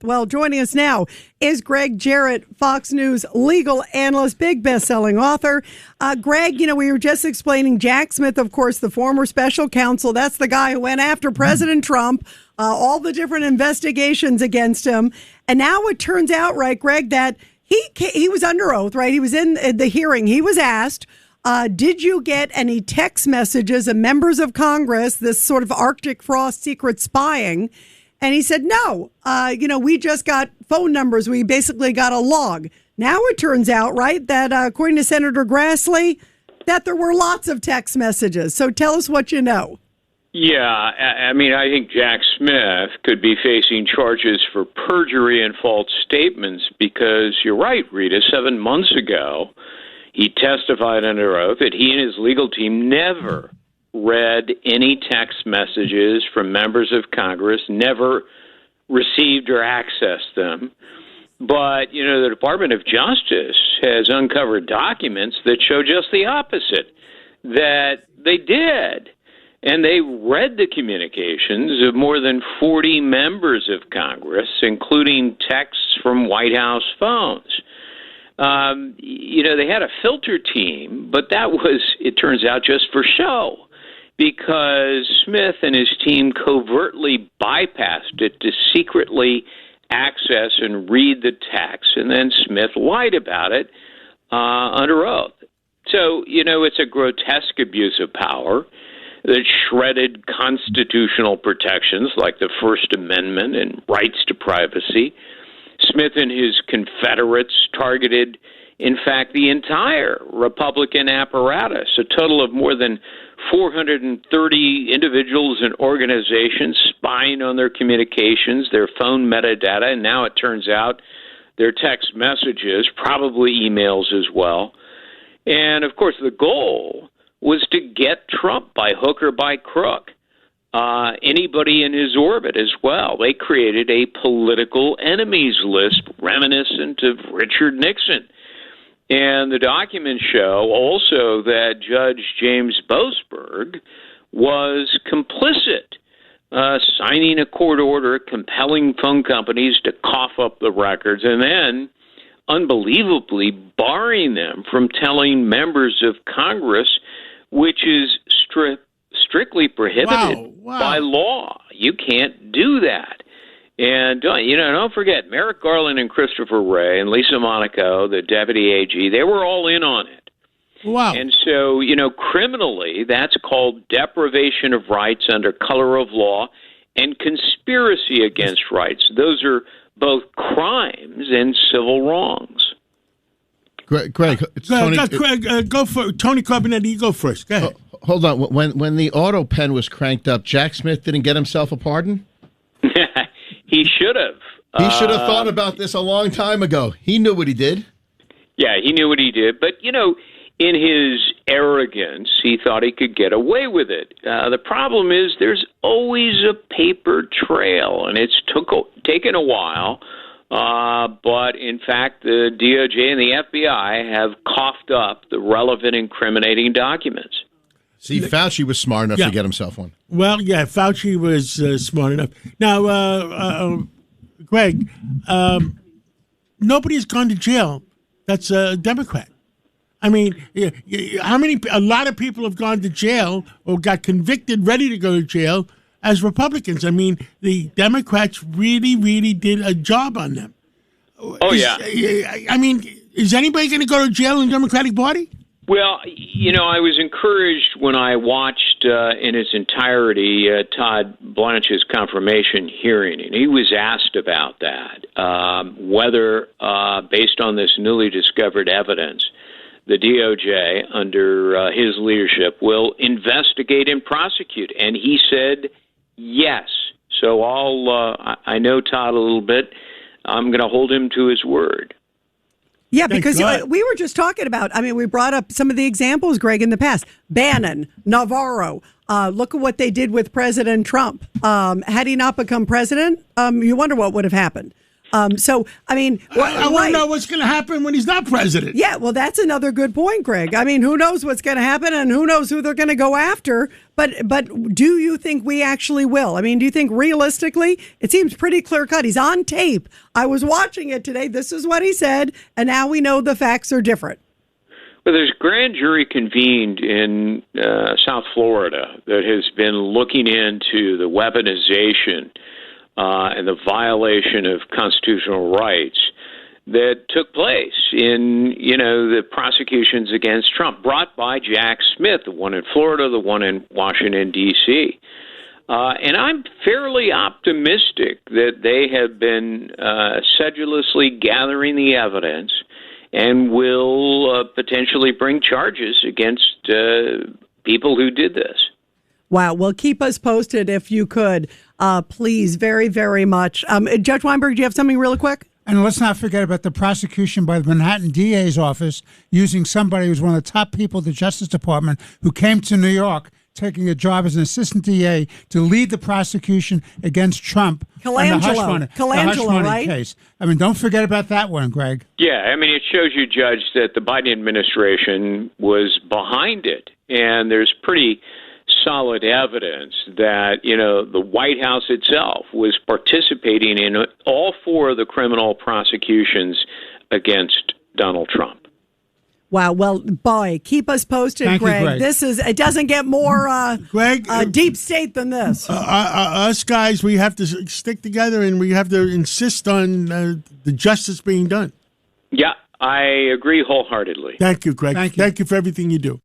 Well, joining us now is Gregg Jarrett, Fox News legal analyst, big best-selling author. Greg, we were just explaining Jack Smith, of course, the former special counsel. That's the guy who went after President Trump, all the different investigations against him. And now it turns out, right, Greg, that he was under oath, right? He was in the hearing. He was asked, did you get any text messages of members of Congress, this sort of Arctic frost secret spying? And he said, no, we just got phone numbers. We basically got a log. Now it turns out, right, that according to Senator Grassley, that there were lots of text messages. So tell us what you know. Yeah, I think Jack Smith could be facing charges for perjury and false statements because you're right, Rita, 7 months ago, he testified under oath that he and his legal team never read any text messages from members of Congress, never received or accessed them. But, the Department of Justice has uncovered documents that show just the opposite, that they did. And they read the communications of more than 40 members of Congress, including texts from White House phones. They had a filter team, but that was, it turns out, just for show, because Smith and his team covertly bypassed it to secretly access and read the text, and then Smith lied about it under oath. So, it's a grotesque abuse of power that shredded constitutional protections like the First Amendment and rights to privacy. Smith and his Confederates targeted, in fact, the entire Republican apparatus, a total of more than 430 individuals and organizations spying on their communications, their phone metadata, and now it turns out their text messages, probably emails as well. And, of course, the goal was to get Trump by hook or by crook. Anybody in his orbit as well. They created a political enemies list reminiscent of Richard Nixon. And the documents show also that Judge James Boasberg was complicit, signing a court order compelling phone companies to cough up the records and then, unbelievably, barring them from telling members of Congress, which is strictly prohibited by law. You can't do that. And, don't forget, Merrick Garland and Christopher Wray and Lisa Monaco, the deputy AG, they were all in on it. Wow. And so, criminally, that's called deprivation of rights under color of law and conspiracy against rights. Those are both crimes and civil wrongs. Greg, Tony, go for Tony Carbonetti. You go first. Go ahead. Hold on. When the auto pen was cranked up, Jack Smith didn't get himself a pardon? He should have. He should have thought about this a long time ago. He knew what he did. Yeah, he knew what he did. But, in his arrogance, he thought he could get away with it. The problem is there's always a paper trail, and it's taken a while. But, in fact, the DOJ and the FBI have coughed up the relevant incriminating documents. See, Fauci was smart enough to get himself one. Well, yeah, Fauci was smart enough. Now, Greg, nobody's gone to jail that's a Democrat. I mean, a lot of people have gone to jail or got convicted, ready to go to jail as Republicans. I mean, the Democrats really, really did a job on them. Is anybody going to go to jail in the Democratic Party? Well, I was encouraged when I watched in its entirety Todd Blanche's confirmation hearing, and he was asked about that, whether, based on this newly discovered evidence, the DOJ, under his leadership, will investigate and prosecute. And he said yes. So I know Todd a little bit. I'm going to hold him to his word. Yeah, because we were just talking about, we brought up some of the examples, Greg, in the past. Bannon, Navarro, look at what they did with President Trump. Had he not become president, you wonder what would have happened. So, I mean, I want to know what's going to happen when he's not president. Yeah, well, that's another good point, Greg. I mean, who knows what's going to happen and who knows who they're going to go after. But do you think we actually will? I mean, do you think realistically, it seems pretty clear cut. He's on tape. I was watching it today. This is what he said. And now we know the facts are different. Well, there's a grand jury convened in South Florida that has been looking into the weaponization and the violation of constitutional rights that took place in, the prosecutions against Trump brought by Jack Smith, the one in Florida, the one in Washington, D.C. And I'm fairly optimistic that they have been sedulously gathering the evidence and will potentially bring charges against people who did this. Wow. Well, keep us posted if you could, please, very, very much. Judge Weinberg, do you have something really quick? And let's not forget about the prosecution by the Manhattan DA's office using somebody who's one of the top people at the Justice Department who came to New York, taking a job as an assistant DA to lead the prosecution against Trump. Colangelo, right? Case. I mean, don't forget about that one, Greg. Yeah, I mean, it shows you, Judge, that the Biden administration was behind it. And there's pretty solid evidence that, the White House itself was participating in all four of the criminal prosecutions against Donald Trump. Wow. Well, boy, keep us posted, Thank Greg. you, Greg. It doesn't get more Greg, deep state than this. Us guys, we have to stick together and we have to insist on the justice being done. Yeah, I agree wholeheartedly. Thank you, Greg. Thank you. Thank you for everything you do.